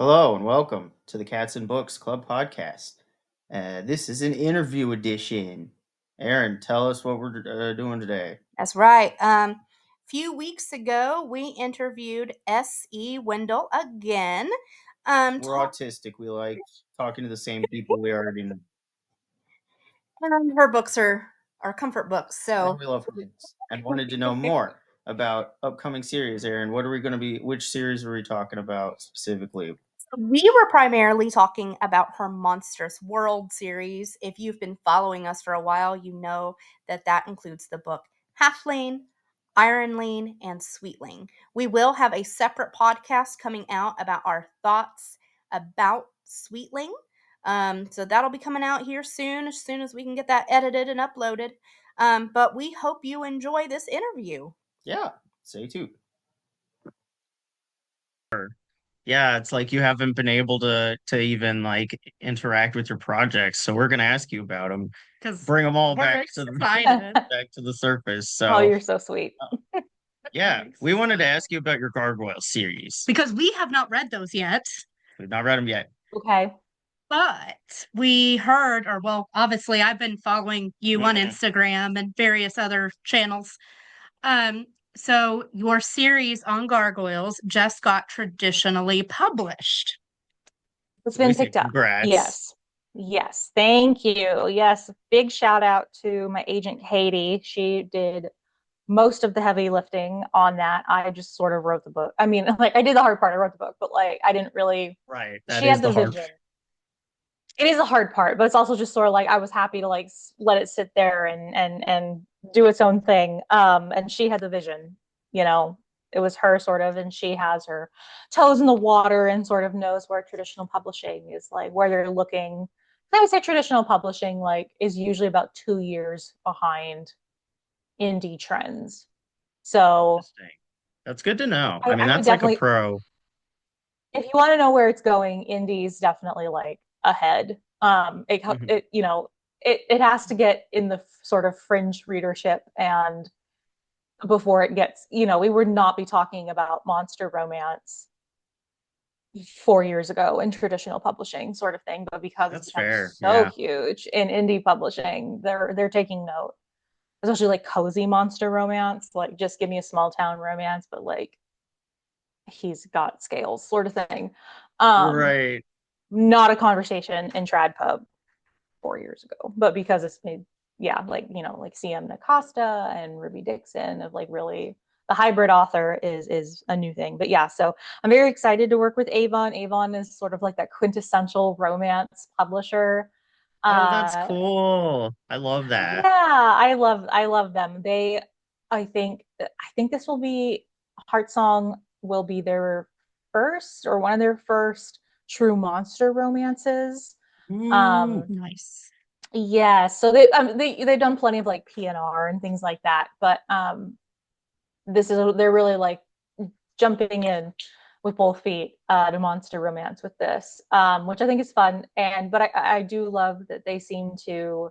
Hello and welcome to the Cats and Books Club podcast. This is an interview edition. Aaron, tell us what we're doing today. That's right. Few weeks ago, we interviewed S.E. Wendel again. We're autistic. We like talking to the same people we already know. Her books are comfort books. And So we love kids. And wanted to know more about upcoming series. Aaron, what are we going to be? Which series are we talking about specifically? we were primarily talking about her Monstrous World series. If you've been following us for a while, you know that includes the book Halfling, Ironling, and Sweetling. We will have a separate podcast coming out about our thoughts about Sweetling. So that'll be coming out here soon as we can get that edited and uploaded. But we hope you enjoy this interview. Yeah, stay tuned. Yeah, it's like you haven't been able to even like interact with your projects, so we're gonna ask you about them. Because Bring them all we're back to the excited. back to the surface. Oh, So you're so sweet. yeah, we wanted to ask you about your Gargoyle series. Because we have not read those yet, We've not read them yet. Okay. but we heard, or well, obviously I've been following you on Instagram and various other channels. So your series on gargoyles just got traditionally published. It's been picked up. Congrats. Yes. Yes. Thank you. Yes. Big shout out to my agent, Katie. She did most of the heavy lifting on that. I just sort of wrote the book. I mean, like I did the hard part. I wrote the book, but like I didn't really. Right. She had the vision. It is the hard part, but it's also just sort of like I was happy to like let it sit there and do its own thing. And she had the vision, you know. It was her sort of, and she has her toes in the water and sort of knows where traditional publishing is like, where they're looking. I would say traditional publishing like is usually about 2 years behind indie trends. So that's good to know. I mean, that's like a pro. If you want to know where it's going, indie's definitely like ahead. It you know, it has to get in the sort of fringe readership and before it gets, you know, we would not be talking about monster romance 4 years ago in traditional publishing sort of thing, but because that's it's fair. So huge in indie publishing, they're taking note, especially like cozy monster romance, like just give me a small town romance, but like he's got scales sort of thing. Right. Not a conversation in trad pub 4 years ago, but because it's made, yeah, like, you know, like CM Nacosta and Ruby Dixon of like really the hybrid author is a new thing. But yeah, so I'm very excited to work with Avon. Avon is sort of like that quintessential romance publisher. Oh, that's cool. I love that. Yeah, I love them. I think this will be Heartsong will be their first or one of their first true monster romances. Nice. Yeah, so they've done plenty of like PNR and things like that, but they're really like jumping in with both feet to monster romance with this, which I think is fun. But I do love that they seem to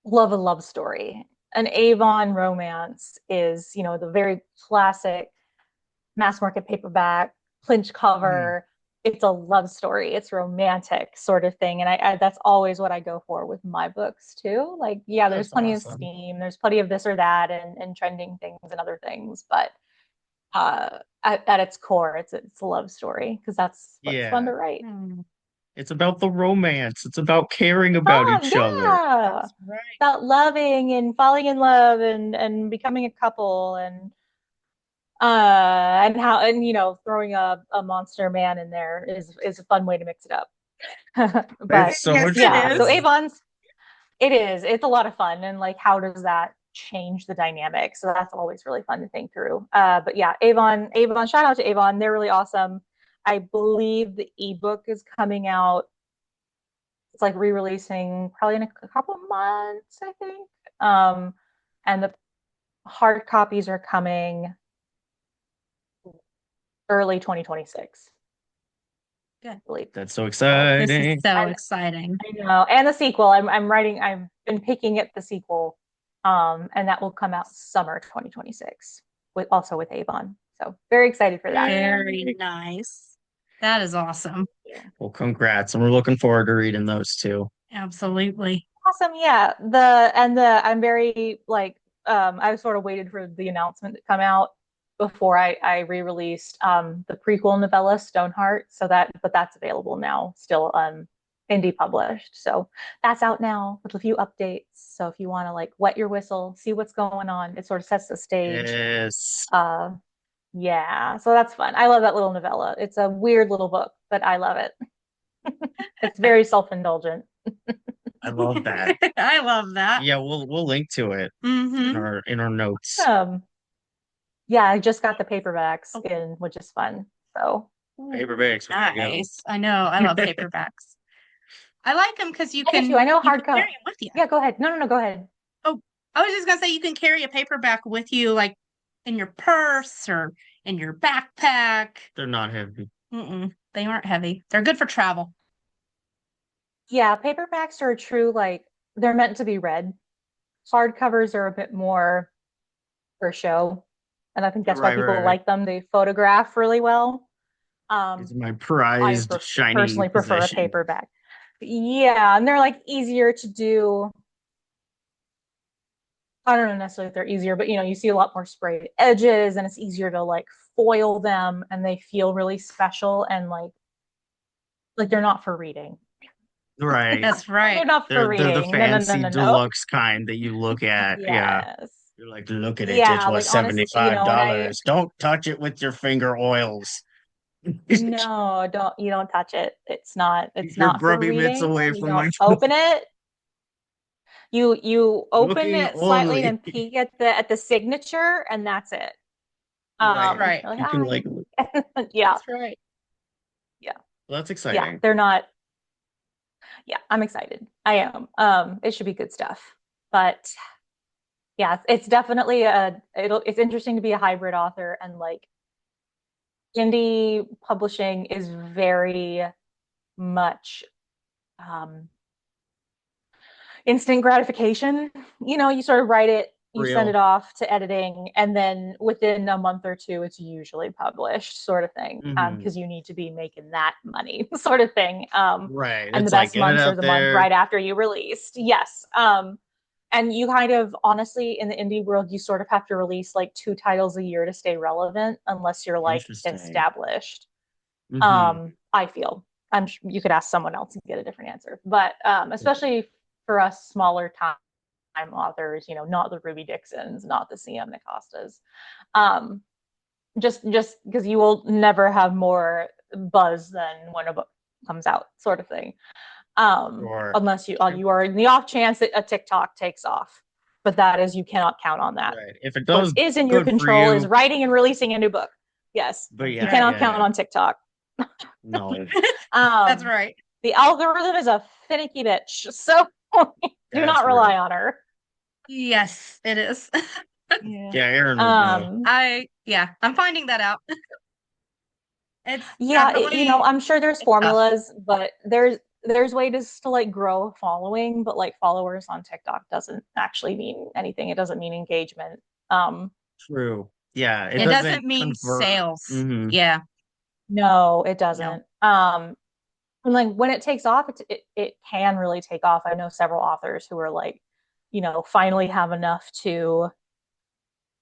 love a love story. An Avon romance is, you know, the very classic mass market paperback, clinch cover. It's a love story. It's romantic sort of thing. And I that's always what I go for with my books too. Like, yeah, there's plenty of steam. There's plenty of this or that and trending things and other things. But at its core, it's a love story because that's what's fun to write. It's about the romance. It's about caring about each other. That's right. About loving and falling in love and becoming a couple and how, and you know, throwing a monster man in there is a fun way to mix it up. But so much yeah, so Avon's it's a lot of fun, and like how does that change the dynamic? So that's always really fun to think through. But yeah, Avon, shout out to Avon. They're really awesome. I believe the ebook is coming out. It's like re-releasing probably in a couple of months, I think. And the hard copies are coming early 2026. Good. I believe. That's so exciting. This is so exciting. I know. And the sequel. I've been picking at the sequel. And that will come out summer 2026 with Avon. So very excited for that. Very nice. That is awesome. Well, congrats. And we're looking forward to reading those too. Absolutely. Awesome. Yeah. I'm very like, I sort of waited for the announcement to come out before I re-released the prequel novella Stoneheart. But that's available now, still indie published. So that's out now with a few updates. So if you want to like wet your whistle, see what's going on, it sort of sets the stage. Yes. Yeah. So that's fun. I love that little novella. It's a weird little book, but I love it. It's very self-indulgent. I love that. I love that. Yeah, we'll link to it in our notes. Yeah, I just got the paperbacks in, which is fun. So Paperbacks. Nice. I know. I love paperbacks. I like them because you I can. do. I know you can hardcover. carry it with you. Yeah, go ahead. No, go ahead. Oh, I was just gonna say you can carry a paperback with you, like in your purse or in your backpack. They're not heavy. They aren't heavy. They're good for travel. Yeah, paperbacks are true, like they're meant to be read. Hardcovers are a bit more for show. And I think that's why people like them. They photograph really well. It's my prized shiny personally prefer possession. a paperback. Yeah, and they're like easier to do. I don't know necessarily if they're easier, but you see a lot more sprayed edges and it's easier to like foil them and they feel really special and like they're not for reading. Right. That's right. They're not for reading. They're the fancy deluxe kind that you look at. Yes. Yeah. You're like, look at it. It was $75. Don't touch it with your finger oils. No, you don't touch it. It's not for reading. Mitts away you from don't my open it. You open Looking it slightly only. and peek at the signature, and that's it. Right. Like, you can like yeah. That's right. Yeah. Well, that's exciting. Yeah, they're not. Yeah, I'm excited. I am. It should be good stuff. But yeah, it's definitely it's interesting to be a hybrid author, and like indie publishing is very much instant gratification. You sort of write it, you send it off to editing, and then within a month or two, it's usually published, sort of thing, because you need to be making that money, sort of thing. Right. And the best months are the month right after you released. Yes. And you kind of, honestly, in the indie world, you sort of have to release like 2 titles a year to stay relevant, unless you're like established. I feel. You could ask someone else and get a different answer, but especially for us smaller time authors, not the Ruby Dixons, not the CM Nicostas, just because you will never have more buzz than when a book comes out, sort of thing. Unless you are in the off chance that a TikTok takes off, but that is, you cannot count on that. Right. If it does, what is in your control is writing and releasing a new book. Yes, but you cannot count on TikTok. No. That's right. The algorithm is a finicky bitch, so do not rely on her. Yes, it is. Yeah, Aaron would know. I'm finding that out. I'm sure there's formulas, but there's ways to like grow a following, but like followers on TikTok doesn't actually mean anything. It doesn't mean engagement. True. Yeah. It doesn't mean sales. Yeah. No, it doesn't. And like when it takes off, it can really take off. I know several authors who are like, finally have enough to.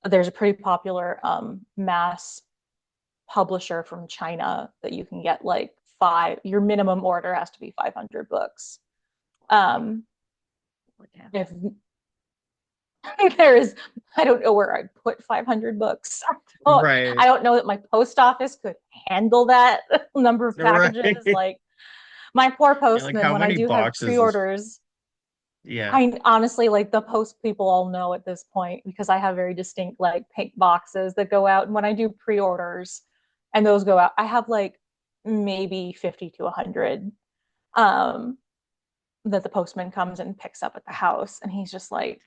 There's a pretty popular mass publisher from China that you can get like your minimum order has to be 500 books. If I don't know where I'd put 500 books. Right. I don't know that my post office could handle that number of packages. Right. Like my poor postman, when I do have pre-orders. Yeah. I honestly, like, the post people all know at this point, because I have very distinct like pink boxes that go out, and when I do pre-orders and those go out, I have like maybe 50 to 100 that the postman comes and picks up at the house, and he's just like,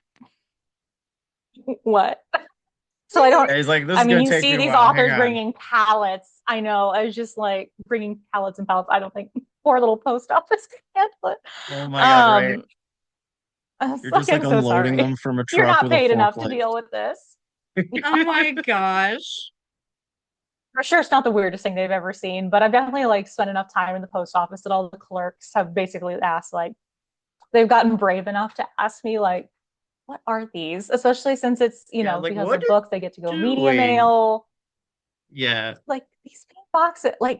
what? So I don't. He's like, you see these authors bringing pallets. I know. I was just like bringing pallets and pallets. I don't think poor little post office can handle it. Oh my God! Right. You're just like unloading them from a truck. You're not paid enough to deal with this. Oh my gosh. for sure it's not the weirdest thing they've ever seen, but I've definitely like spent enough time in the post office that all the clerks have basically asked, like, they've gotten brave enough to ask me, like, what are these? Especially since it's, Yeah, like because what of are books, they get to go you media doing? mail, Yeah, like these pink boxes, like,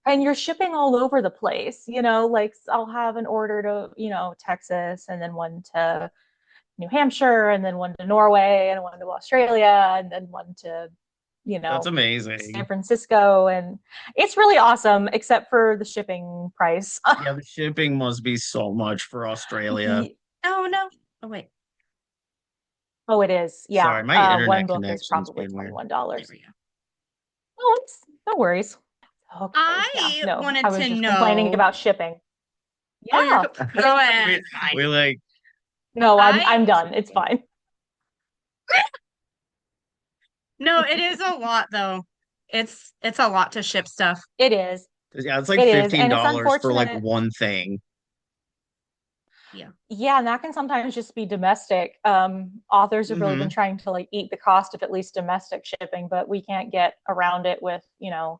and you're shipping all over the place, like I'll have an order to, Texas, and then one to New Hampshire, and then one to Norway, and one to Australia, and then one to, that's San amazing. Francisco. And it's really awesome, except for the shipping price. Yeah, the shipping must be so much for Australia. Oh no. Oh wait. Oh, it is. Yeah. Sorry, my internet One book is connection's probably being weird. There $21. we go. Oh, it's no worries. Okay. Yeah. I No, I wanted was to just complaining know. about shipping. Oh, you're Yeah. go ahead. we, It's fine. we like No, I'm I done. It's fine. no, it is a lot though. It's a lot to ship stuff. It is. yeah, it's like It is. $15 And it's for like unfortunate. one thing. Yeah. Yeah, and that can sometimes just be domestic. Authors have really been Hmm. trying to like eat the cost of at least domestic shipping, but we can't get around it with, it's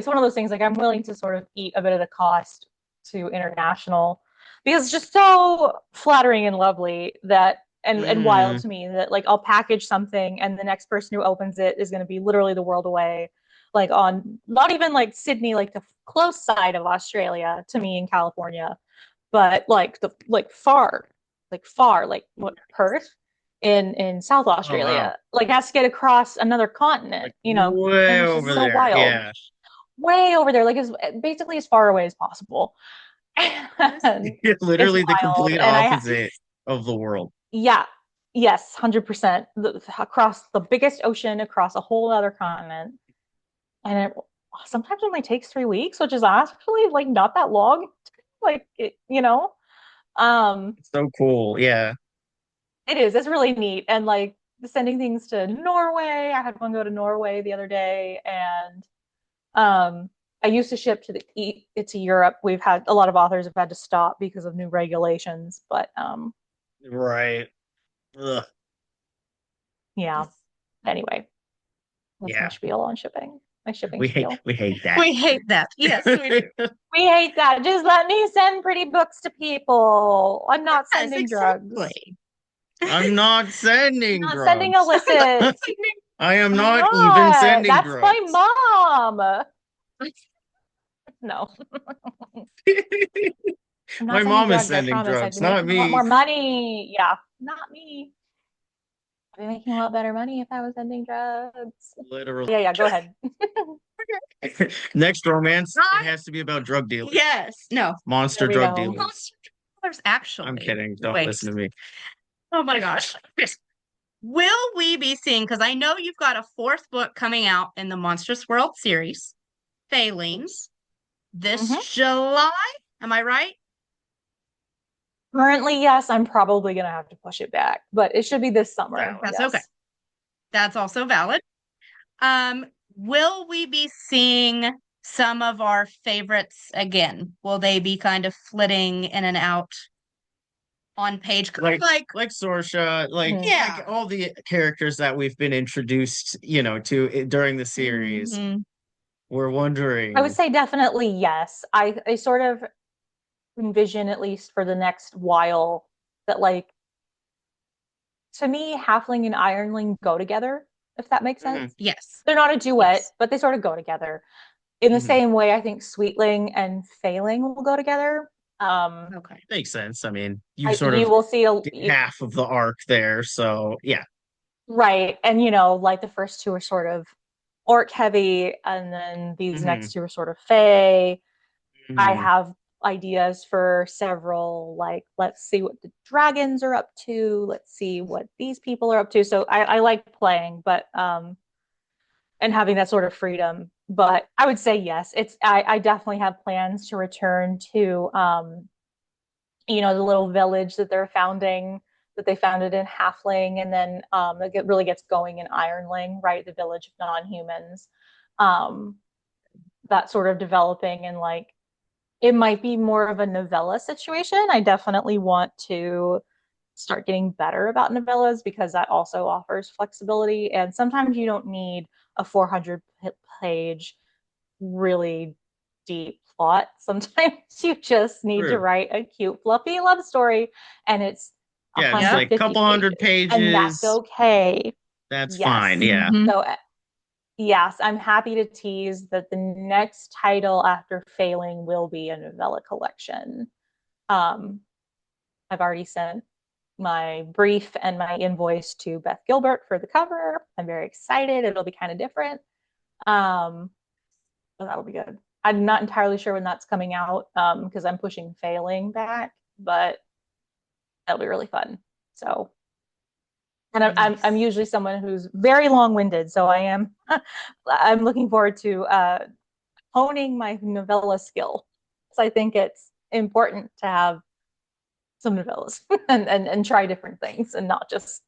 one of those things like I'm willing to sort of eat a bit of the cost to international because it's just so flattering and lovely that and wild Hmm. to me that like I'll package something and the next person who opens it is going to be literally the world away, like on not even like Sydney, like the close side of Australia to me in California, but like the like far, like what, Perth in South Oh wow. Australia, like has to get across another continent, Like way and it's just over so there. wild, Yeah. way over there, like as basically as far away as possible. Yes. And it's Literally the wild. complete And opposite of the world. yeah, yes, 100%, across the biggest ocean, across a whole other continent, and it sometimes only takes 3 weeks, which is actually like not that long. Like um, It's so cool. Yeah. it is. It's really neat. And like sending things to Norway. I had one go to Norway the other day, and I used to ship to Europe. We've had a lot of authors have had to stop because of new regulations, but Right. Ugh. yeah. Anyway, that's my Yeah. spiel on shipping. My shipping spiel. We hate that. We hate that. Yes, we do. We hate that. Just let me send pretty books to people. I'm not Yes, sending drugs. exactly. I'm not I'm sending not sending drugs. illicit. I am I'm not even not. sending That's my drugs. mom. No. I'm not My sending mom is drugs, I sending promise. I'd drugs, be not making a lot more me. money. Yeah, not me. I'd be making a lot better money if I was sending drugs. Literally. Yeah, go ahead. Next romance, it has to be about drug dealers. Yes. No. There Monster we drug go. dealers. There's I'm actually. kidding. Don't Wait. listen to me. Oh my gosh. Will we be seeing, because I know you've got a fourth book coming out in the Monstrous World series, Failings, this Hmm. July. Am I right? Currently, yes, I'm probably gonna have to push it back, but it should be this summer. That's okay. Yes. That's also valid. Um, will we be seeing some of our favorites again? Will they be kind of flitting in and out on page? Like Sorsha, Mhm. like all the characters that we've been introduced, to during the series. Mhm. We're I would wondering. say definitely yes. I sort of envision, at least for the next while, that like to me, Halfling and Ironling go together, if that makes Mhm, sense. Yes. They're not a duet, Yes. but they sort of go together. In the mhm. same way, I think Sweetling and Failing will go together. Okay. Makes sense. I mean, you sort You of will see did half of the arc there, so yeah. right, and like the first two are sort of orc heavy, and then these Hmm. next two are sort of Fey. I Hmm. have ideas for several, like let's see what the dragons are up to, let's see what these people are up to. So I like playing, but and having that sort of freedom. But I would say yes, I definitely have plans to return to the little village that they're founding, that they founded in Halfling, and then it really gets going in Ironling, right? The village of non-humans. Um, that sort of developing, and like it might be more of a novella situation. I definitely want to start getting better about novellas because that also offers flexibility. And sometimes you don't need a 400-page, really deep plot. Sometimes you just need to write a cute, fluffy love story, and it's Yeah, it's like a 150 couple hundred and that's pages. okay. That's Yes. fine. Yeah. So yes, I'm happy to tease that the next title after Failing will be a novella collection. I've already sent my brief and my invoice to Beth Gilbert for the cover. I'm very excited. It'll be kind of different. So that'll be good. I'm not entirely sure when that's coming out because I'm pushing Failing back, but that'll be really fun. So, and I'm usually someone who's very long-winded, so I'm looking forward to honing my novella skill. So I think it's important to have some novellas and try different things and not just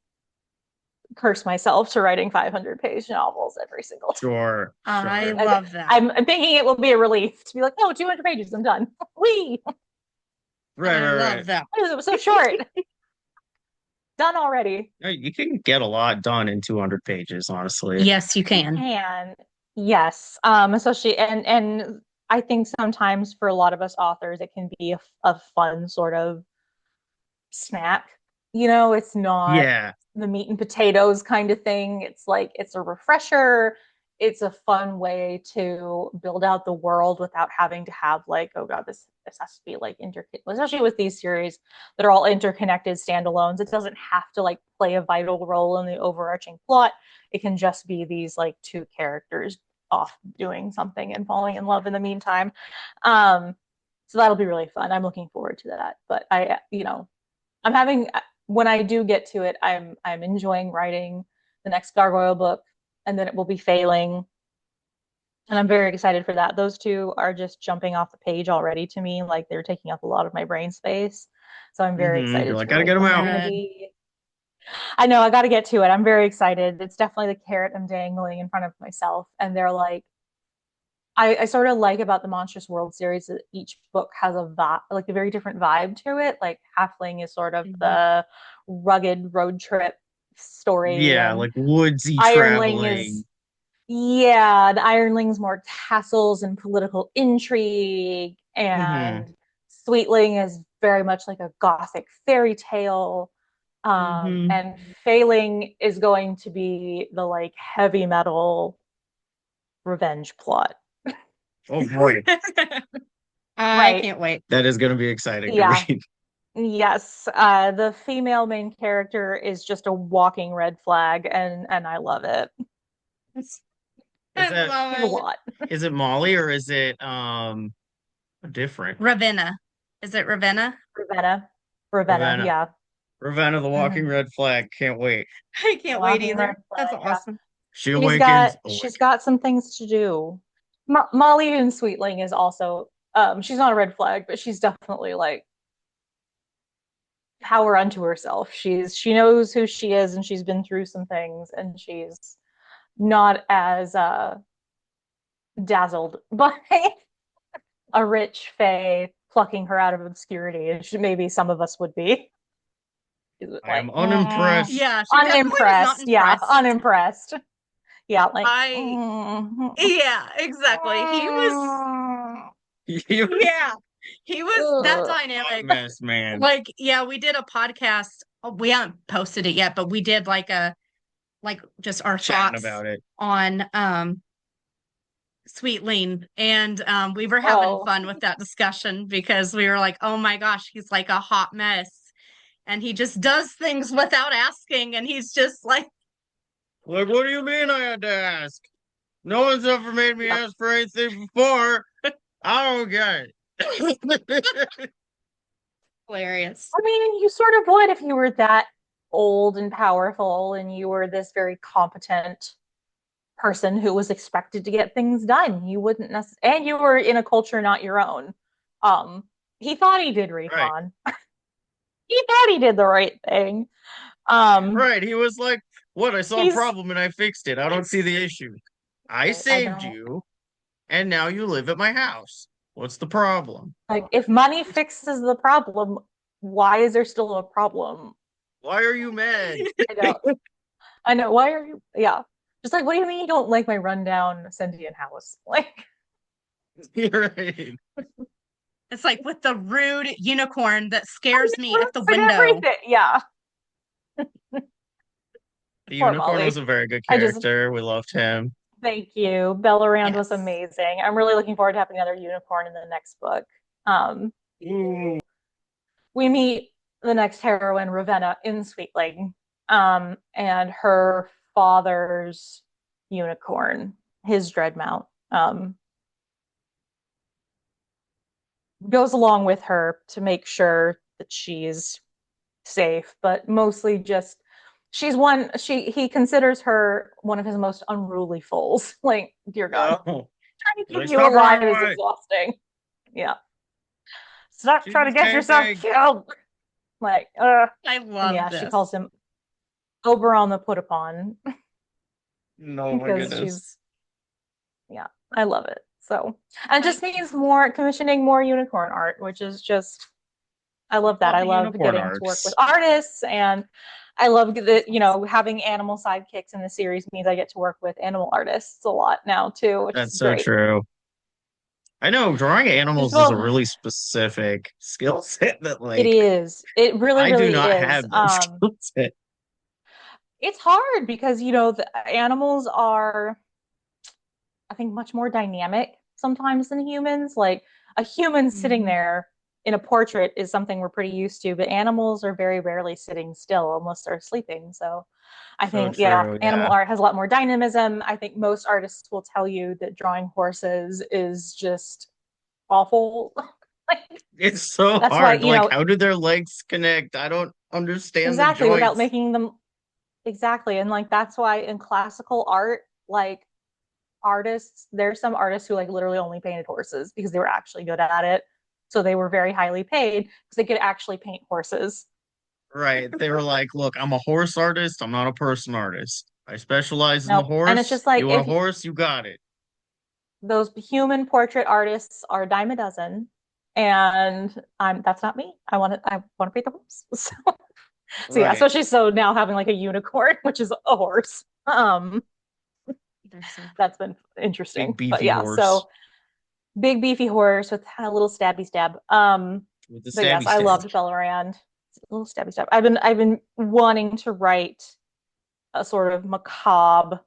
curse myself to writing 500-page novels every single time. Sure. I love that. I'm thinking it will be a relief to be like, oh, 200 pages, I'm done. Whee! Right, I right, love that. It was so short. Done already. You can get a lot done in 200 pages, honestly. Yes, you can. And yes, especially and I think sometimes for a lot of us authors, it can be a fun sort of snack. It's not Yeah. the meat and potatoes kind of thing. It's like it's a refresher. It's a fun way to build out the world without having to have like, oh god, this has to be like especially with these series that are all interconnected standalones. It doesn't have to like play a vital role in the overarching plot. It can just be these like two characters off doing something and falling in love in the meantime. So that'll be really fun. I'm looking forward to that. But I'm having when I do get to it, I'm enjoying writing the next Gargoyle book, and then it will be Failing, and I'm very excited for that. Those two are just jumping off the page already to me, like they're taking up a lot of my brain space. So I'm very excited. You're like, to gotta get them out. I know I got to get to it. I'm very excited. It's definitely the carrot I'm dangling in front of myself, and they're like. I sort of like about the Monstrous World series that each book has a like a very different vibe to it. Like Halfling is sort of the rugged road trip story. Yeah, like woodsy Ironling traveling. the Ironling's more castles and political intrigue, and Sweetling is very much like a gothic fairy tale. And Failing is going to be the like heavy metal revenge plot. Oh boy. I can't wait. That is going to be exciting to read. Yes. The female main character is just a walking red flag, and I love it. I love it. A lot. Is it Molly or is it different? Ravenna. Is it Ravenna? Ravenna, yeah. Ravenna, the walking red flag. Can't wait. I can't wait either. That's awesome. She awakens. She's got some things to do. Molly and Sweetling is also she's not a red flag, but she's definitely like power unto herself. She knows who she is, and she's been through some things, and she's not as dazzled by a rich fae plucking her out of obscurity as maybe some of us would be. I am unimpressed. Yeah, unimpressed. Yeah, unimpressed. Yeah, like yeah, exactly. He was that dynamic. Mess, man. Like, yeah, we did a podcast. We haven't posted it yet, but we did just our thoughts about it on Sweetling, and we were having fun with that discussion because we were like, oh my gosh, he's like a hot mess, and he just does things without asking, and he's just like, what do you mean I had to ask? No one's ever made me ask for anything before. I don't get it. Hilarious. I mean, you sort of would if you were that old and powerful and you were this very competent person who was expected to get things done. You wouldn't necessarily, and you were in a culture not your own. He thought he did recon. Right. He thought he did the right thing. Right. He was like, what? I saw a problem and I fixed it. I don't see the issue. I saved you, and now you live at my house. What's the problem? Like, if money fixes the problem, why is there still a problem? Why are you mad? I know. Why are you? Yeah. Just like, what do you mean you don't like my rundown sentient house? Like, You're right. It's like with the rude unicorn that scares me at the like window. everything. Yeah. The Poor unicorn Molly. was a very good I just character. We loved him. thank you. Bellerand was Yes. amazing. I'm really looking forward to having another unicorn in the next book. Ooh. We meet the next heroine, Ravenna, in Sweetling, and her father's unicorn, his Dreadmount, goes along with her to make sure that she's safe, but mostly just he considers her one of his most unruly foals. Like, dear God, Oh. trying to Like, keep you stop alive running is away. exhausting. Yeah. Stop She's trying to get yourself escaping. killed. Like, I and love yeah, this. she calls him Oberon the Put Upon No, my because goodness. yeah, I love it. So, and it just means more commissioning more unicorn art, which is just, I love that. Love I the love unicorn getting to work with arcs. artists, and I love that, having animal sidekicks in the series means I get to work with animal artists a lot now too, which is That's so great. true. I know drawing Just animals is a well, really specific skill set that, it like, is. It really, I do really not is. have that skill set. It's hard because the animals are, I think, much more dynamic sometimes than humans. Like a human sitting there in a portrait is something we're pretty used to, but animals are very rarely sitting still unless they're sleeping. So I So think, yeah, true, animal yeah. art has a lot more dynamism. I think most artists will tell you that drawing horses is just awful. Like, It's so that's why, hard. Like, how do their legs connect? I don't understand the exactly, without joints. making them exactly. And like that's why in classical art, like there's some artists who like literally only painted horses because they were actually good at it. So they were very highly paid because they could actually paint horses. Right. They were like, look, I'm a horse artist. I'm not a person artist. I specialize in the Nope. And it's horse. just like You want a if horse? You got it. those human portrait artists are a dime a dozen, and that's not me. I want to paint the horse. So yeah, Right. especially so now having like a unicorn, which is a horse. That's been Big interesting. But beefy yeah, horse so big beefy horse with a little stabby stab. with the But yes, stabby I stab. loved Bellerand. A little stabby stab. I've been wanting to write a sort of macabre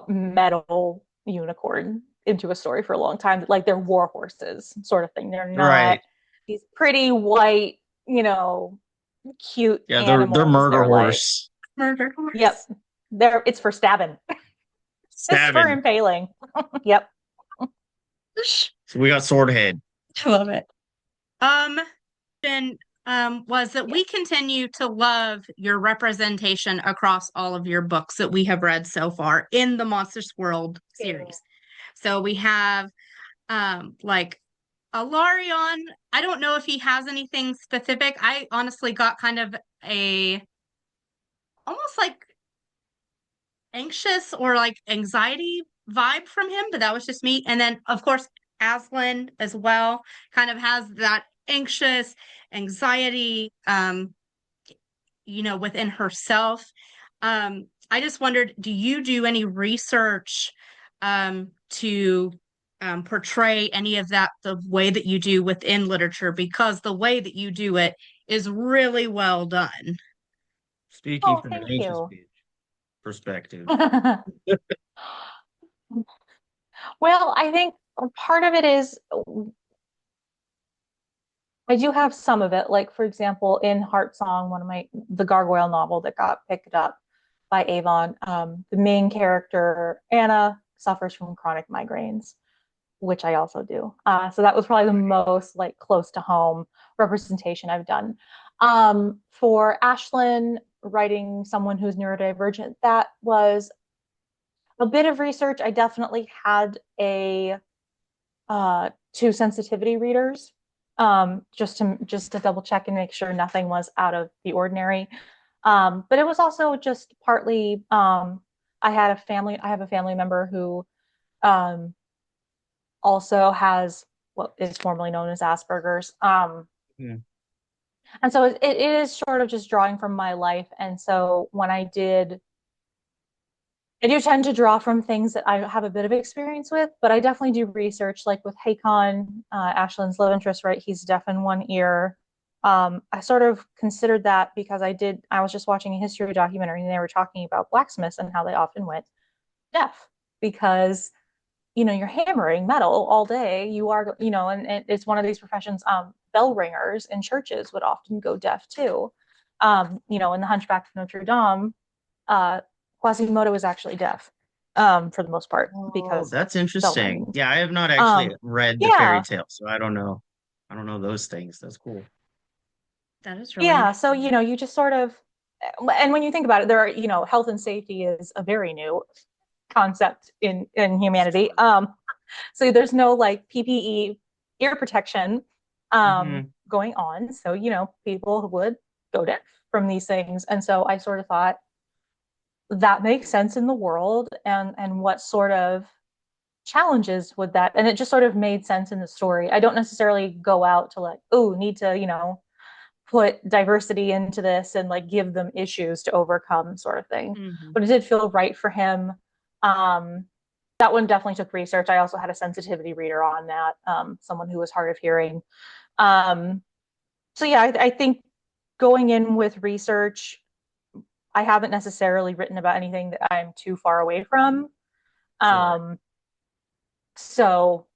metal unicorn into a story for a long time. Like they're war horses, sort of thing. They're not Right. these pretty white, cute Yeah, they're animals. murder They're like, horse. Murder horse. yep, it's for stabbing. It's for Stabbing. impaling. Yep. So we got sword head. I love it. Then was that we continue to love your representation across all of your books that we have read so far in the Monstrous World series. So we have like Alarion. I don't know if he has anything specific. I honestly got kind of a almost like anxious or like anxiety vibe from him, but that was just me. And then of course Aslan as well kind of has that anxious anxiety within herself. I just wondered, do you do any research to portray any of that the way that you do within literature? Because the way that you do it is really well done. Speaking Oh, from an thank anxious you. bitch perspective. Well, I think part of it is I do have some of it. Like, for example, in Heart Song, the Gargoyle novel that got picked up by Avon, the main character, Anna, suffers from chronic migraines, which I also do. So that was probably the most like close to home representation I've done. For Ashlyn, writing someone who's neurodivergent, that was a bit of research. I definitely had two sensitivity readers, just to double check and make sure nothing was out of the ordinary. But it was also just partly I have a family member who also has what is formerly known as Asperger's. Yeah. And so it is sort of just drawing from my life. And so when I did I do tend to draw from things that I have a bit of experience with, but I definitely do research, like with Hakon, Ashlyn's love interest, right? He's deaf in one ear. I sort of considered that because I was just watching a history documentary and they were talking about blacksmiths and how they often went deaf because, you're hammering metal all day. You are, and it's one of these professions. Bell ringers in churches would often go deaf too. In the Hunchback of Notre Dame, Quasimodo is actually deaf, for the most part, Oh, because that's bell interesting. ringing. Yeah, I have not actually Um, read the fairy yeah, tale, so I don't know. I don't know those things. That's cool. That is really yeah. So, interesting. you just sort of, and when you think about it, there are, health and safety is a very new concept in humanity. So there's no like PPE ear protection Hmm. going on. So, people would go deaf from these things. And so I sort of thought that makes sense in the world, and what sort of challenges would that, and it just sort of made sense in the story. I don't necessarily go out to like, oh, need to, put diversity into this and like give them issues to overcome sort of thing. Mm-hmm. But it did feel right for him. Um, that one definitely took research. I also had a sensitivity reader on that, someone who was hard of hearing. Um, so yeah, I think going in with research, I haven't necessarily written about anything that I'm too far away from. Sure. Um, so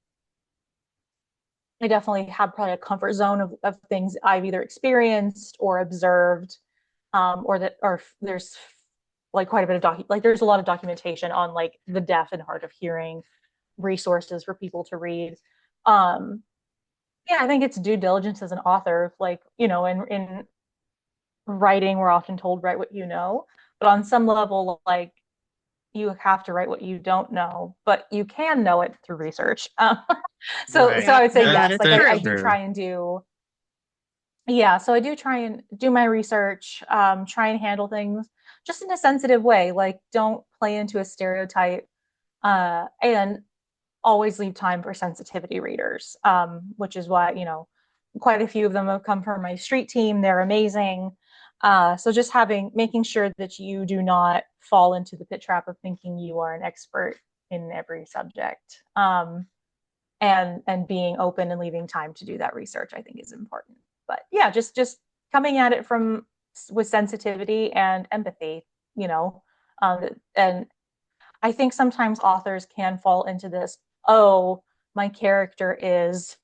I definitely have probably a comfort zone of things I've either experienced or observed, or there's like quite a bit of like there's a lot of documentation on like the deaf and hard of hearing resources for people to read. Um, yeah, I think it's due diligence as an author. Like, in writing, we're often told write what you know, but on some level, like you have to write what you don't know, but you can know it through research. So Right. I would say Yeah, that yes. is Like That's I true. do true. try and do, yeah. So I do try and do my research, try and handle things just in a sensitive way. Like don't play into a stereotype, and always leave time for sensitivity readers, which is why, quite a few of them have come from my street team. They're amazing. So just making sure that you do not fall into the pit trap of thinking you are an expert in every subject, and being open and leaving time to do that research, I think is important. But yeah, just coming at it from with sensitivity and empathy, you know, and I think sometimes authors can fall into this, oh, my character is,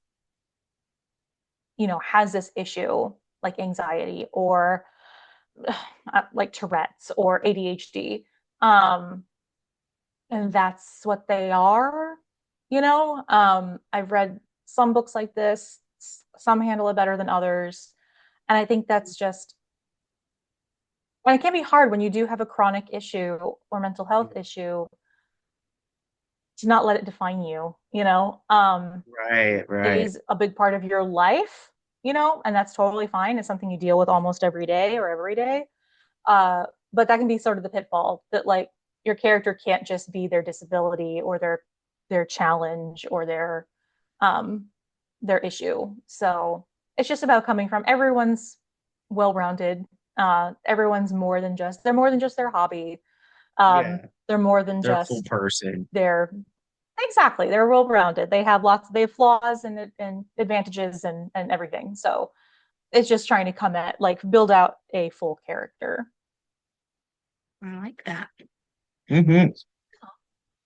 has this issue like anxiety or like Tourette's or ADHD. Um, and that's what they are, I've read some books like this, some handle it better than others. And I think that's just, and it can be hard when you do have a chronic issue or mental health issue to not let it define you, Right, it right. is a big part of your life, and that's totally fine. It's something you deal with almost every day or every day. But that can be sort of the pitfall that like your character can't just be their disability or their challenge or um their issue. So it's just about coming from everyone's well-rounded. Everyone's they're more than just their hobby. Yeah. They're more than They're a full just person. their exactly. They're well-rounded. They have flaws and advantages and everything. So it's just trying to come at like build out a full character. I like that. Hmm.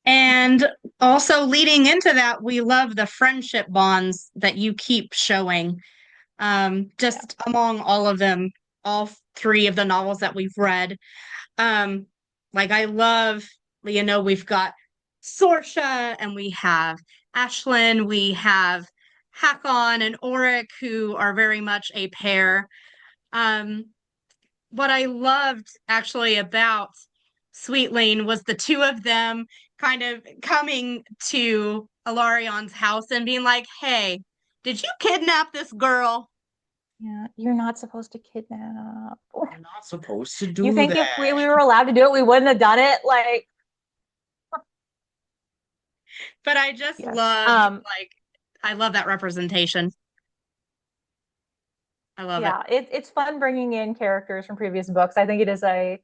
And also leading into that, we love the friendship bonds that you keep showing. Yeah. Just among all of them, all three of the novels that we've read. Um, like I love, we've got Sorsha and we have Ashlyn, we have Hakon and Oric, who are very much a pair. Um, what I loved actually about Sweetling was the two of them kind of coming to Alarion's house and being like, "Hey, did you kidnap this girl?" Yeah. You're not supposed to kidnap. You're not supposed to You do think if we that. were allowed to do it, we wouldn't have done it? Like, But I just yes. loved, I love that representation. I love it. Yeah, it's fun bringing in characters from previous books. I think it is a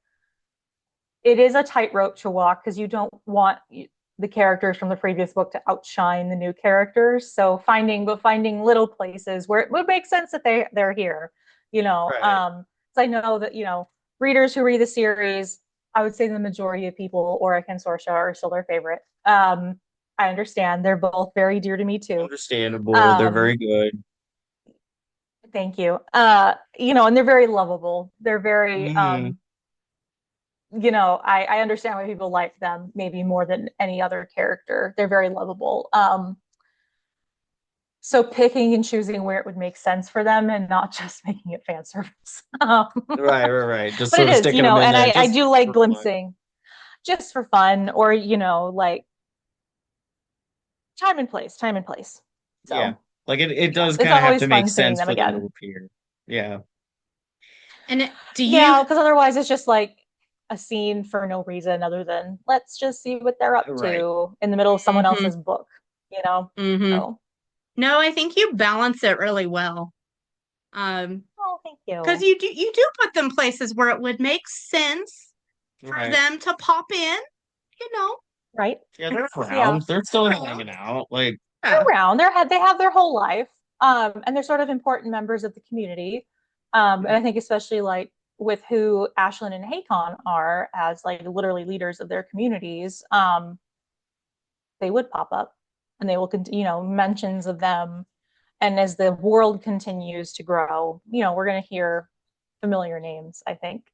it is a tightrope to walk because you don't want the characters from the previous book to outshine the new characters. So finding little places where it would make sense that they're here, you know. Right. So I know that, you know, readers who read the series, I would say the majority of people, Auric and Sorsha, are still their favorite. I understand they're both very dear to me too. Understandable. They're Um, very good. thank you. You know, and they're very lovable. They're very Hmm. you know, I understand why people like them maybe more than any other character. They're very lovable. So picking and choosing where it would make sense for them and not just making it fan service. Right. Just But it sort of is, you sticking them know, in and there I just do like for fun. glimpsing just for fun or, you know, like time and place. Yeah. So Like it yeah, does it's kind of have to always make fun seeing sense them for them to again. appear. Yeah. And do you Yeah, because otherwise it's just like a scene for no reason other than let's just see what they're up Right. to in the middle of someone mm-hmm, else's book, you know? mm-hmm. So, No, I think you balance it really well. Um, oh, thank because you. you do put them places where it would make sense for Right. them to pop in, you know. Right? Yeah, they're Yeah. around. They're still hanging out. Like, They're Yeah. around. They have their whole life. And they're sort of important members of the community. And I think especially like with who Ashlyn and Hakon are as like literally leaders of their communities, they would pop up and they will continue, you know, mentions of them. And as the world continues to grow, you know, we're going to hear familiar names, I think,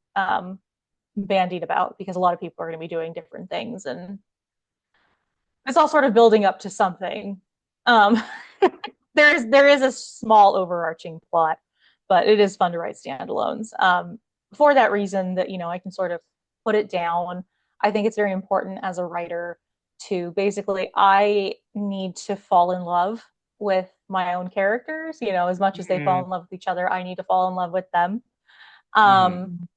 bandied about because a lot of people are going to be doing different things and it's all sort of building up to something. Um, there is a small overarching plot, but it is fun to write standalones. For that reason, that you know, I can sort of put it down. I think it's very important as a writer to basically I need to fall in love with my own characters. You know, as much as they fall mm, in love with each other, I need to fall in love with them. mm, Um,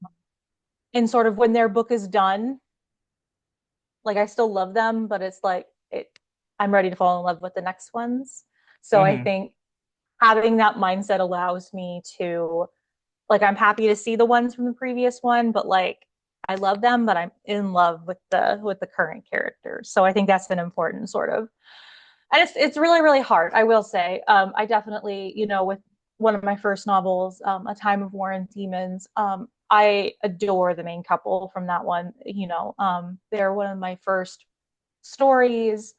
and sort of when their book is done, like I still love them, but it's like I'm ready to fall in love with the next ones. So I mm, think having that mindset allows me to like I'm happy to see the ones from the previous one, but like I love them, but I'm in love with the current characters. So I think that's an important sort of and it's really, really hard, I will say. I definitely, you know, with one of my first novels, A Time of War and Demons, I adore the main couple from that one. You know, they're one of my first stories.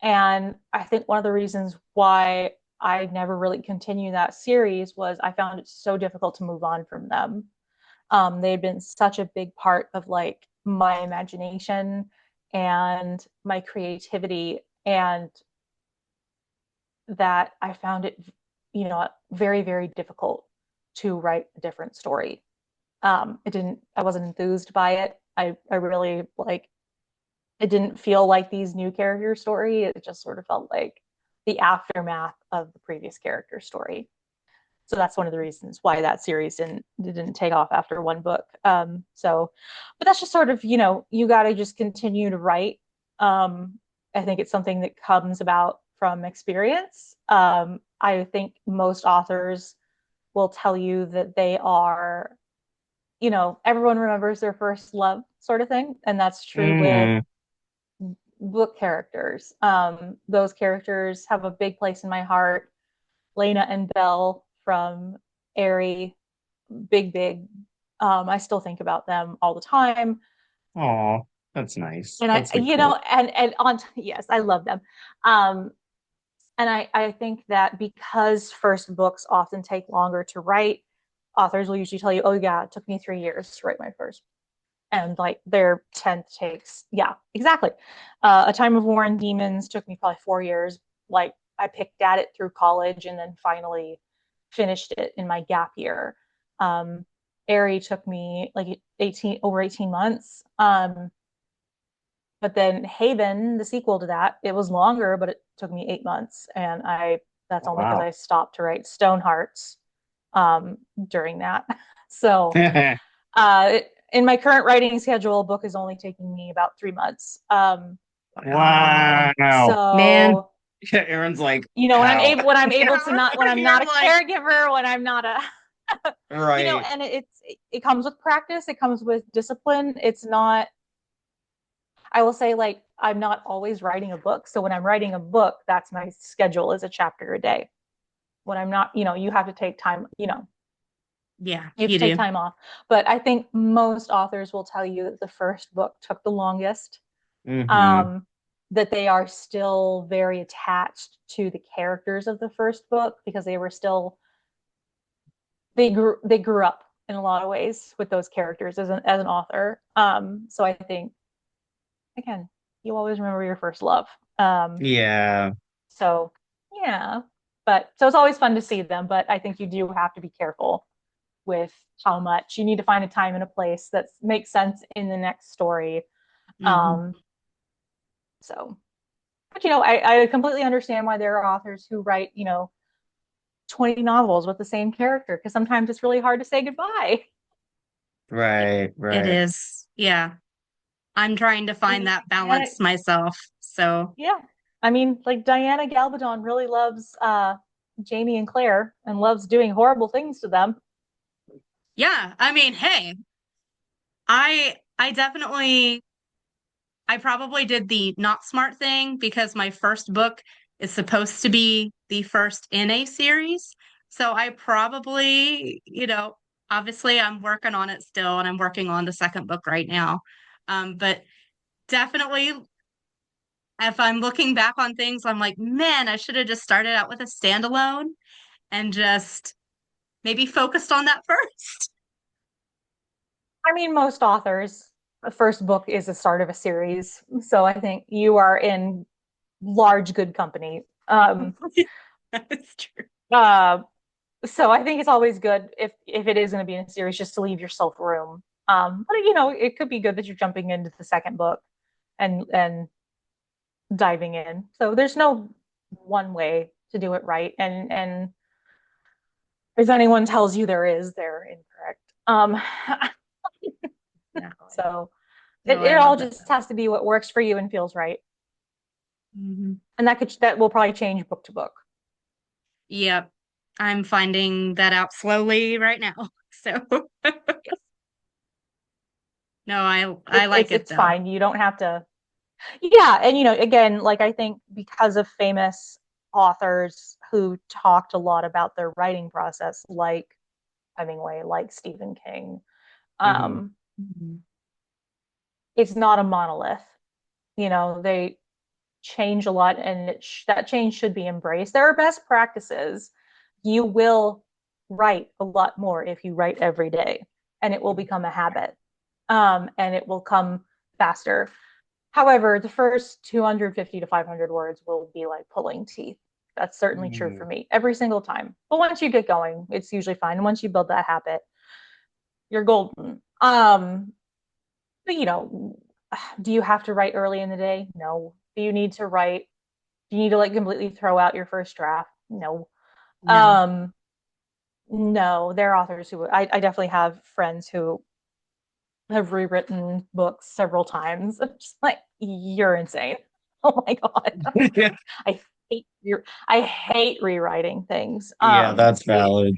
And I think one of the reasons why I never really continued that series was I found it so difficult to move on from them. They've been such a big part of like my imagination and my creativity, and that I found it, you know, very, very difficult to write a different story. I wasn't enthused by it. I really like it didn't feel like these new character story. It just sort of felt like the aftermath of the previous character story. So that's one of the reasons why that series didn't take off after one book. But that's just sort of, you know, you got to just continue to write. I think it's something that comes about from experience. I think most authors will tell you that they are, you know, everyone remembers their first love sort of thing, and that's true with mm. book characters. Those characters have a big place in my heart. Lena and Belle from Airy, big. I still think about them all the time. Aw, that's nice. And I, That's sweet. you know, and on, yes, I love them. Um, and I think that because first books often take longer to write, authors will usually tell you, oh, yeah, it took me 3 years to write my first. And like their 10th takes, yeah, exactly. A Time of War and Demons took me probably 4 years. Like I picked at it through college and then finally finished it in my gap year. Airy took me like 18 months. But then Haven, the sequel to that, it was longer, but it took me 8 months. And that's Oh, only because wow. I stopped to write Stonehearts during that. So in my current writing schedule, a book is only taking me about 3 months. Wow. Man, So Yeah, Aaron's like, you know how? when I'm able to not when I'm You're not a like, caregiver, when I'm not a you know, right. and it comes with practice, it comes with discipline. It's not I will say, like, I'm not always writing a book. So when I'm writing a book, that's my schedule, is a chapter a day. When I'm not, you have to take time, Yeah, you have you to take do. time off. But I think most authors will tell you that the first book took the longest, Mm-hmm. um, that they are still very attached to the characters of the first book because they were still they grew up in a lot of ways with those characters as an author. So I think, again, you always remember your first love. Um, Yeah. so yeah, but so it's always fun to see them, but I think you do have to be careful with how much you need to find a time and a place that makes sense in the next story. Hmm. Um, so, but I completely understand why there are authors who write, 20 novels with the same character because sometimes it's really hard to say goodbye. Right, It right. is. Yeah. I'm trying to I find mean, that Diana, balance myself. So, yeah. I mean, like Diana Galbadon really loves Jamie and Claire and loves doing horrible things to them. yeah, I mean, hey, I definitely I probably did the not smart thing because my first book is supposed to be the first in a series. So I probably, obviously I'm working on it still and I'm working on the second book right now. But definitely if I'm looking back on things, I'm like, man, I should have just started out with a standalone and just maybe focused on that first. I mean, most authors, the first book is the start of a series. So I think you are in large good company. That's true. Uh, so I think it's always good if it is going to be in a series just to leave yourself room. But it could be good that you're jumping into the second book and diving in. So there's no one way to do it right. And if anyone tells you there is, they're incorrect. Exactly. So No, it I all love that. just has to be what works for you and feels right. Hmm. And that will probably change book to book. Yep. I'm finding that out slowly right now. So Yes. no, I It's like it's it it's though. fine. You don't have to. Yeah, and again, like I think because of famous authors who talked a lot about their writing process, like Hemingway, like Stephen King, Mm-hmm. um, Mhm. it's not a monolith. They change a lot, and that change should be embraced. There are best practices. You will write a lot more if you write every day, and it will become a habit, and it will come faster. However, the first 250 to 500 words will be like pulling teeth. That's certainly true Mm-hmm. for me every single time. But once you get going, it's usually fine. And once you build that habit, you're golden. But do you have to write early in the day? No. Do you need to like completely throw out your first draft? No. No. Um, no, there are authors who I definitely have friends who have rewritten books several times. I'm just like, you're insane. Oh my God. I I hate rewriting things. Yeah, that's valid.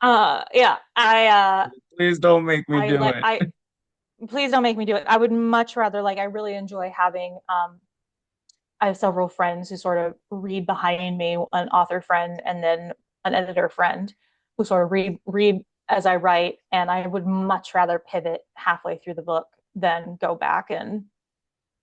Yeah, Please don't make me I do like it. I please don't make me do it. I would much rather, like, I really enjoy having I have several friends who sort of read behind me, an author friend and then an editor friend who sort of read as I write, and I would much rather pivot halfway through the book than go back and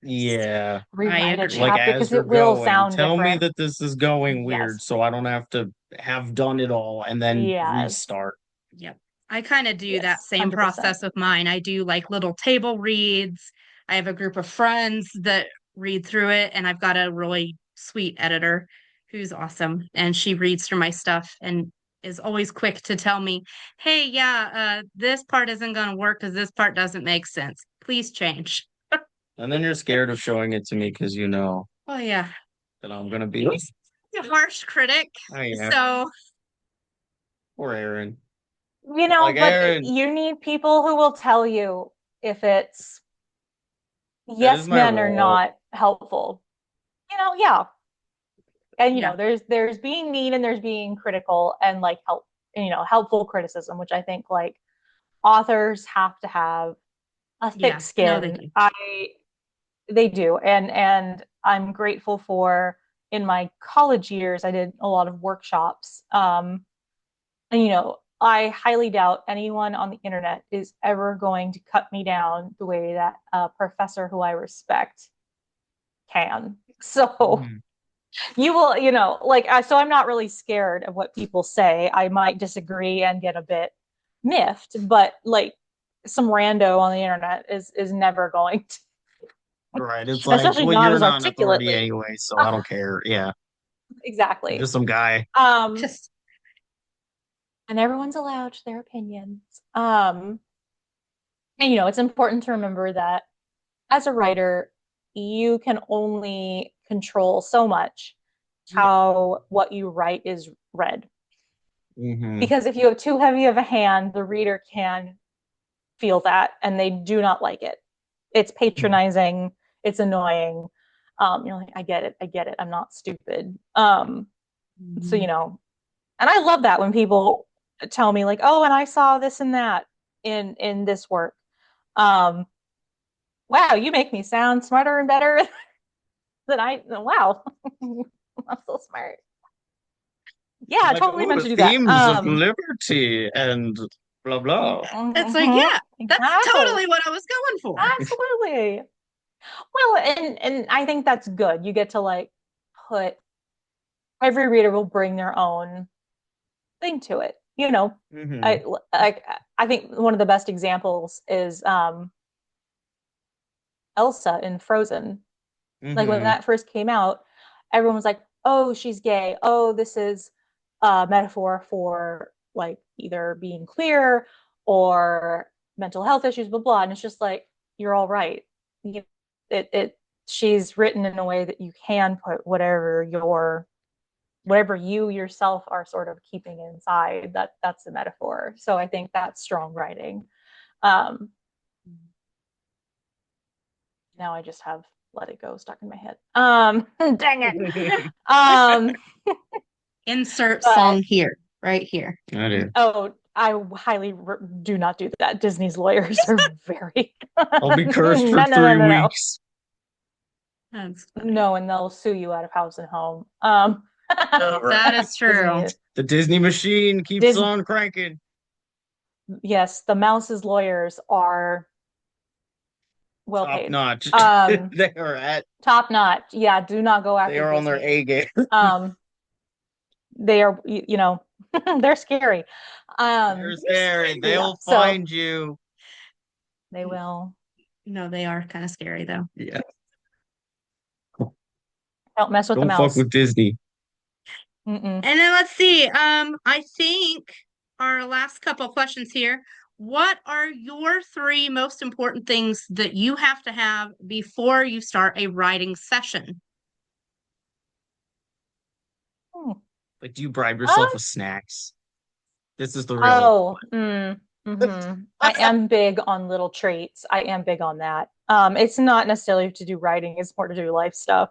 Yeah. I rewrite a Like agree. chapter as because you're it will going, sound tell me different. that this is going weird Yes. so I don't have to have done it all and then Yes. restart. Yep. I kind of do that Yes. same 100%. process with mine. I do like little table reads. I have a group of friends that read through it, and I've got a really sweet editor who's awesome. And she reads through my stuff and is always quick to tell me, hey, yeah, this part isn't going to work because this part doesn't make sense. Please change. And then you're scared of showing it to me because you know Oh, yeah. that I'm gonna be A harsh critic. oh yeah, So, poor Aaron. Like But Aaron, you need people who will tell you if it's that is yes my men or role. not helpful. Yeah. And yeah. there's being mean and there's being critical and like helpful criticism, which I think like authors have to have a thick Yeah. No, they skin. do. They do. And I'm grateful for, in my college years, I did a lot of workshops. And I highly doubt anyone on the internet is ever going to cut me down the way that a professor who I respect can. So you will, so I'm not really scared of what people say. I might disagree and get a bit miffed, but like some rando on the internet is never going to, Right. It's like, especially well, not you're as not an authority articulately. anyway, so I don't care. Yeah. Exactly. Just some guy. Just And everyone's allowed their opinions. And it's important to remember that as a writer, you can only control so much how what you write is read. Because if you have too heavy of a hand, the reader can feel that and they do not like it. It's patronizing, it's annoying. You're like, I get it, I'm not stupid. So and I love that when people tell me like, oh, and I saw this and that in this work. Wow, you make me sound smarter and better than wow. I'm so smart. Yeah, I like, totally oh, meant the to do that. themes of liberty and blah blah. it's like, yeah, that's exactly. totally what I was going for. Absolutely. Well, and I think that's good. You get to like put every reader will bring their own thing to it. I I think one of the best examples is Elsa in Frozen. Like when that first came out, everyone was like, "Oh, she's gay. Oh, this is a metaphor for like either being queer or mental health issues, blah blah." And it's just like, you're all right. It she's written in a way that you can put whatever you yourself are sort of keeping inside. That's the metaphor. So I think that's strong writing. Now I just have Let It Go stuck in my head. Dang it. Insert But, song here, right here. I do. oh, I highly do not do that. Disney's lawyers are very. I'll be cursed for No, no, no, 3 no, no. weeks. No, and they'll sue you out of house and home. That is true. The Disney machine keeps on cranking. Yes, the Mouse's lawyers are well Top paid. notch. They are at top notch. Yeah, do not go after they are on their Disney. A game. They are, they're scary. They're scary. They'll find you. They will. No, they are kind of scary though. Yeah. Don't mess with the Don't mouse. fuck with Disney. And then let's see. I think our last couple of questions here. What are your 3 most important things that you have to have before you start a writing session? Like, do you bribe yourself with snacks? This is the real. I am big on little treats. I am big on that. It's not necessarily to do writing, it's more to do life stuff.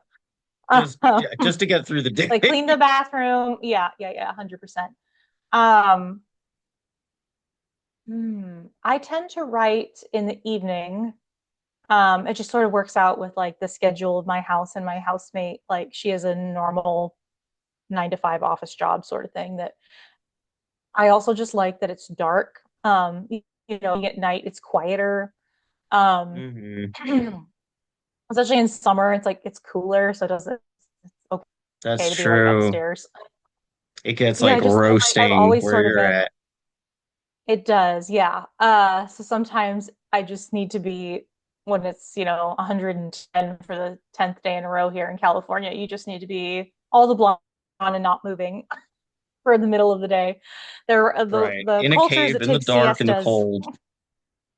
Just to get through the day. Like clean the bathroom. Yeah, 100%. I tend to write in the evening. It just sort of works out with like the schedule of my house and my housemate. Like she has a normal 9 to 5 office job sort of thing that I also just like that it's dark. At night it's quieter. Especially in summer, it's cooler, so it's okay That's to be true. like upstairs. It gets like roasting always where sort of you're at. It does, yeah. So sometimes I just need to be when it's 110 for the 10th day in a row here in California. You just need to be all the blonde and not moving for the middle of the day. There are the in cultures a cave, that in take the dark, siestas. in the cold.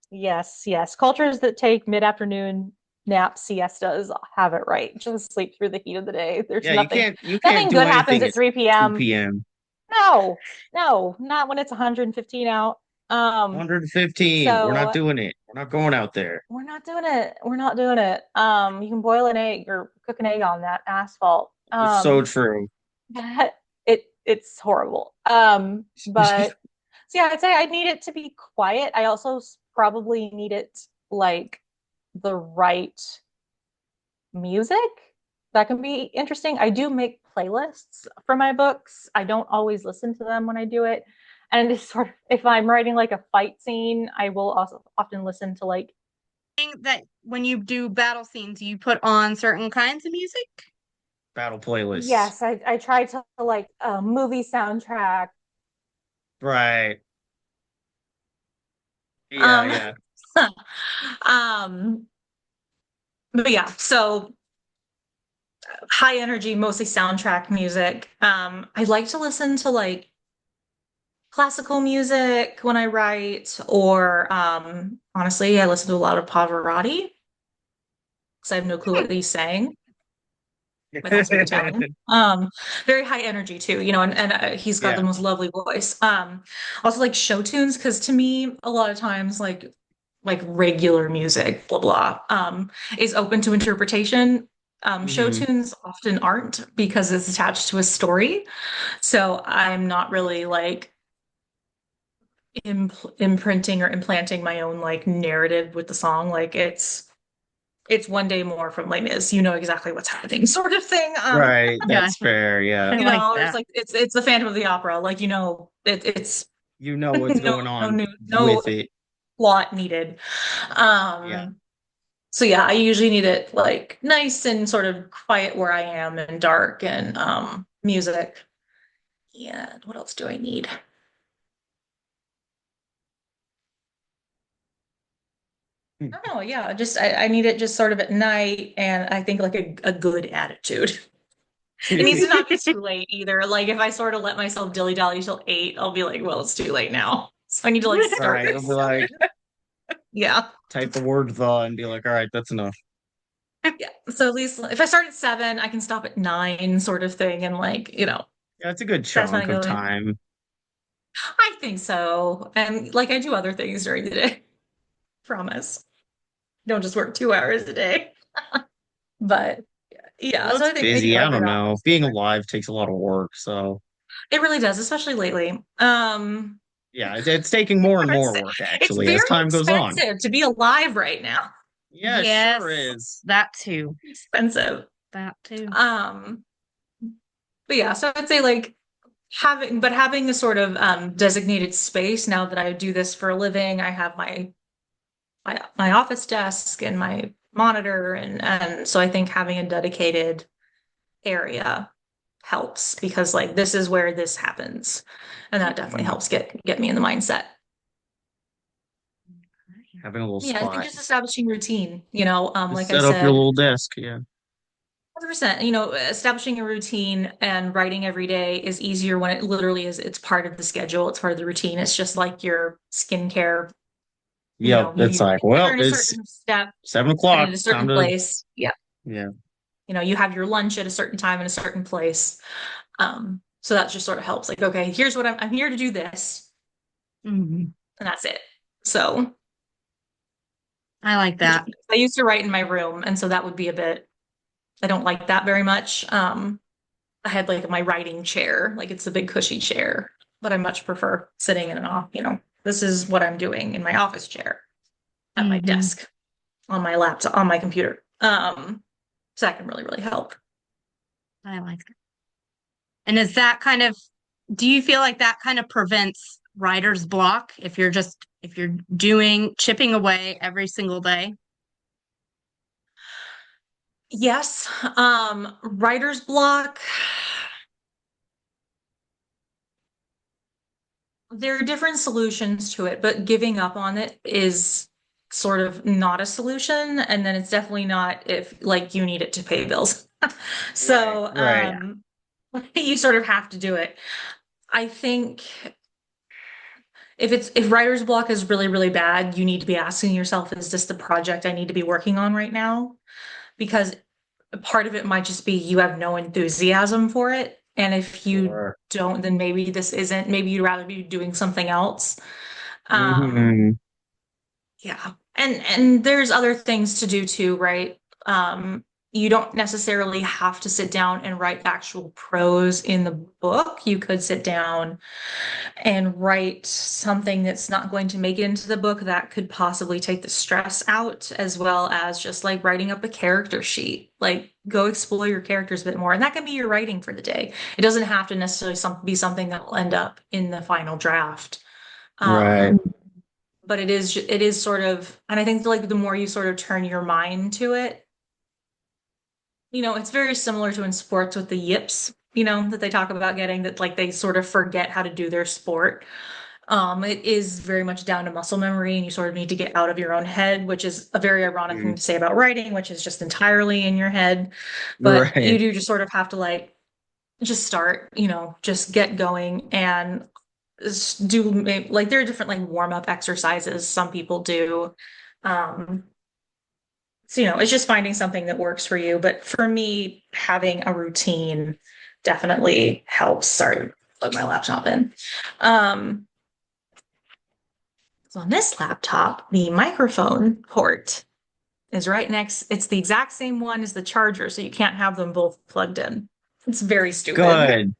Yes, cultures that take mid-afternoon nap siestas have it right. Just sleep through the heat of the day. There's nothing. You nothing can't do good happens anything at 3 p.m. 2 p.m. No, not when it's 115 out. 115. We're not doing it. We're not going out there. We're not doing it. You can boil an egg or cook an egg on that asphalt. It's so true. It's horrible. But so yeah, I'd say I need it to be quiet. I also probably need it like the right music, that can be interesting. I do make playlists for my books. I don't always listen to them when I do it. And it's sort of, if I'm writing like a fight scene, I will also often listen to like That when you do battle scenes, you put on certain kinds of music? Battle playlists. yes, I try to like a movie soundtrack. Right. Yeah, Um yeah. um but yeah, so high energy, mostly soundtrack music. I like to listen to like classical music when I write, or honestly, I listen to a lot of Pavarotti because I have no clue what he's saying. I don't speak Italian. Very high energy too, and he's got the Yeah. most lovely voice. Also like show tunes, because to me, a lot of times like regular music, blah blah, is open to interpretation. Show Mhm. tunes often aren't because it's attached to a story. So I'm not really like imprinting or implanting my own like narrative with the song. Like it's one day more from Les Mis. You know exactly what's happening, sort of thing. Right. Yeah, That's fair. Yeah. I like It's that. like it's the Phantom of the Opera. Like it's You know what's going no on new with no it. plot needed. Yeah. So yeah, I usually need it like nice and sort of quiet where I am and dark and music. And what else do I need? I don't know. Yeah, just I need it just sort of at night, and I think like a good attitude. It needs to not be too late either. Like if I sort of let myself dilly dally till 8, I'll be like, well, it's too late now. So I need to like start Right. at It'll be 7. like Yeah. type the word the and be like, all right, that's enough. Yeah. So at least if I start at 7, I can stop at 9, sort of thing, and like, Yeah, it's a good that's when I chunk of go. time. I think so. And like I do other things during the day. Promise. Don't just work 2 hours a day. But yeah, Well, so it's I do busy. I I do don't that know. most of Being the time. alive takes a lot of work, so It really does, especially lately. yeah, it's taking more and more It's work it's actually as very time goes on. expensive to be alive right now. Yeah, it Yes, sure is. that too. Expensive. That too. Um, but yeah, so I'd say like having a sort of designated space now that I do this for a living. I have my office desk and my monitor, and so I think having a dedicated area helps, because like this is where this happens, and that definitely Mhm. helps get me in the mindset. Having a little Yeah, I think spot. just establishing routine, Just like I set up your said, little desk. Yeah. 100%, establishing a routine and writing every day is easier when it literally is, it's part of the schedule, it's part of the routine. It's just like your skincare, Yep. It's you like, enter well, in a it's certain step and 7 o'clock. at a Time certain to place. Yeah. yeah. You have your lunch at a certain time in a certain place. So that just sort of helps. Like, okay, here's what I'm here to do this, Mhm. and that's it. So I like that. I used to write in my room, and so that would be a bit, I don't like that very much. I had like my writing chair, like it's a big cushy chair, but I much prefer sitting in an office. This is what I'm doing in my office chair at my Hmm. desk on my laptop on my computer. So that can really, really help. I like that. And is that kind of, do you feel like that kind of prevents writer's block if you're doing chipping away every single day? Yes, writer's block. There are different solutions to it, but giving up on it is sort of not a solution. And then it's definitely not if like you need it to pay bills. Right. So, Right. you sort of have to do it. I think if writer's block is really, really bad, you need to be asking yourself, is this the project I need to be working on right now? Because part of it might just be you have no enthusiasm for it. And if you Sure. don't, then maybe this isn't, maybe you'd rather be doing something else. Um, Hmm. yeah. And there's other things to do too, right? you don't necessarily have to sit down and write actual prose in the book. You could sit down and write something that's not going to make it into the book that could possibly take the stress out, as well as just like writing up a character sheet. Like go explore your characters a bit more. And that can be your writing for the day. It doesn't have to necessarily be something that will end up in the final draft. Right. But it is sort of, and I think like the more you sort of turn your mind to it, it's very similar to in sports with the yips, that they talk about getting, that like they sort of forget how to do their sport. It is very much down to muscle memory, and you sort of need to get out of your own head, which is a very ironic thing to say about writing, which is just entirely in your head. But Right. you do just sort of have to like just start, just get going and do like there are different like warm-up exercises some people do. So, it's just finding something that works for you. But for me, having a routine definitely helps. Sorry, plug my laptop in. So on this laptop, the microphone port is right next. It's the exact same one as the charger, so you can't have them both plugged in. It's very stupid.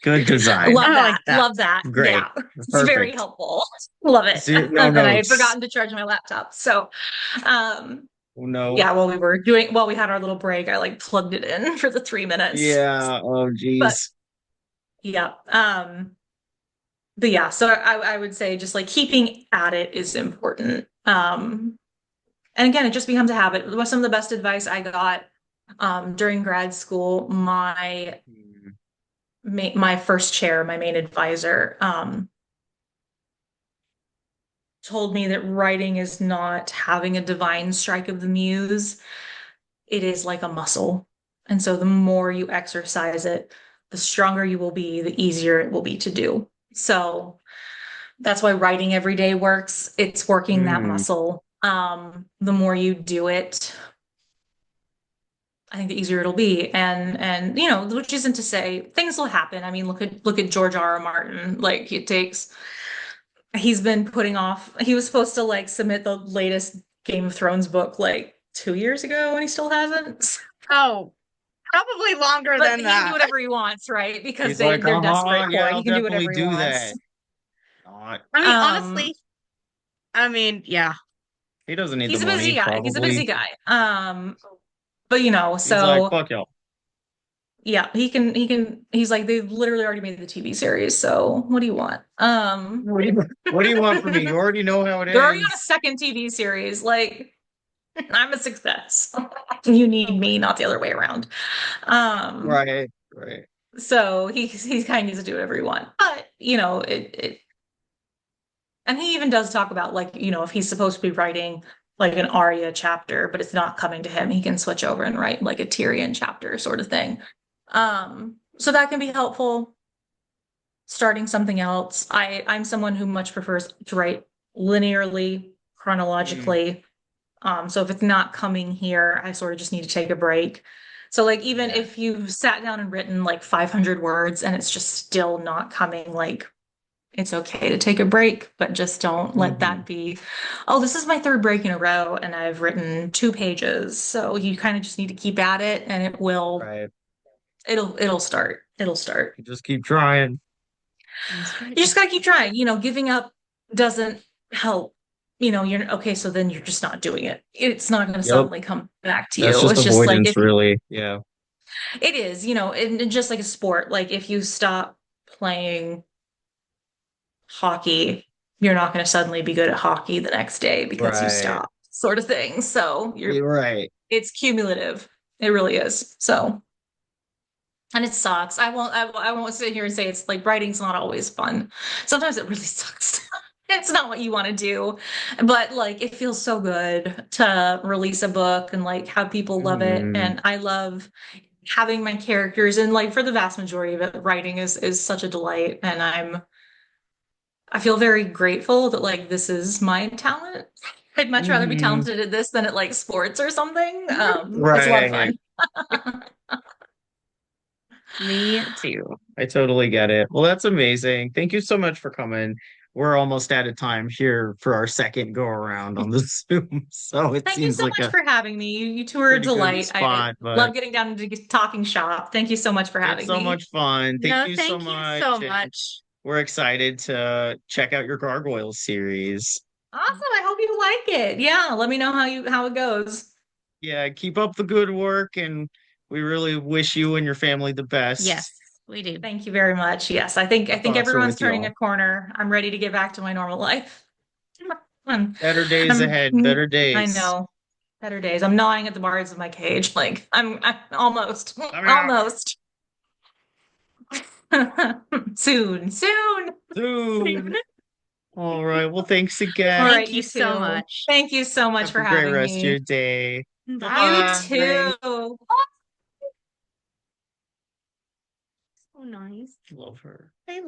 Good design. Love I that. like that. Love that. Great. Yeah. It's Perfect. very helpful. Love it. See, no And then I had notes. forgotten to charge my laptop. So Oh, no. yeah, while we had our little break, I like plugged it in for the 3 minutes. Yeah. Oh, geez. But yeah. But yeah, so I would say just like keeping at it is important. And again, it just becomes a habit. Some of the best advice I got during grad school, my first chair, my main advisor, told me that writing is not having a divine strike of the muse. It is like a muscle. And so the more you exercise it, the stronger you will be, the easier it will be to do. So that's why writing every day works. It's working that muscle. The more you do it, I think the easier it'll be. And which isn't to say things will happen. I mean, look at George R.R. Martin. Like he's been putting off, he was supposed to like submit the latest Game of Thrones book like 2 years ago, and he still hasn't. Oh, probably longer But than he that. can do whatever he wants, right? Because He's like, they're desperate for yeah, it. I'll He can do whatever definitely he do wants. that. Not. I mean, honestly, yeah. He doesn't need He's the a money, busy guy. probably. He's a busy guy. But He's like, fuck y'all. yeah, he's like, they've literally already made the TV series, so what do you want? What do you want from me? You already know how it They're already on ends. a second TV series. Like, I'm a success. You need me, not the other way around. Right. So he kind of needs to do whatever he wants. But, it and he even does talk about like, if he's supposed to be writing like an Arya chapter, but it's not coming to him, he can switch over and write like a Tyrion chapter sort of thing. So that can be helpful. Starting something else. I'm someone who much prefers to write linearly, chronologically. So if it's not coming here, I sort of just need to take a break. So like even if you've sat down and written like 500 words and it's just still not coming, like it's okay to take a break, but just don't let that be, oh, this is my third break in a row and I've written 2 pages. So you kind of just need to keep at it, and it will, it'll start. It'll start. You just keep trying. You just gotta keep trying. Giving up doesn't help. You're okay, so then you're just not doing it. It's not going to suddenly come back to you. That's just It's just avoidance, like really. Yeah. it is, and just like a sport. Like if you stop playing hockey, you're not going to suddenly be good at hockey the next day because you stop, sort of thing. So you're right. It's cumulative. It really is. So, and it sucks. I won't sit here and say it's like writing's not always fun. Sometimes it really sucks. It's not what you want to do, but like it feels so good to release a book and like have people love it. And I love having my characters, and like for the vast majority of it, writing is such a delight. And I feel very grateful that like this is my talent. I'd much rather be talented at this than at like sports or something. It's a lot of fun. Me too. I totally get it. Well, that's amazing. Thank you so much for coming. we're almost out of time here for our second go around on the Zoom. So it Thank you seems so like much a for having me. You two are a pretty good delight. I spot, but love getting down into talking shop. Thank you so much for it's having so me. much fun. Thank No, you so thank you much. so And much. we're excited to check out your Gargoyles series. Awesome. I hope you like it. Yeah, let me know how it goes. Yeah, keep up the good work, and we really wish you and your family the best. Yes, we do. Thank you very much. Yes, I think Thoughts are everyone's with turning y'all. a corner. I'm ready to get back to my normal life. Better days I'm, ahead, better I days. know. Better days. I'm gnawing at the bars of my cage. Like I'm almost, Coming out almost. Soon, soon. soon. All right. Well, thanks All again. right, Thank you you so too. much. Thank you so much Have for a great having rest of your me. day. You Bye. Bye. too. So nice. Love her. I like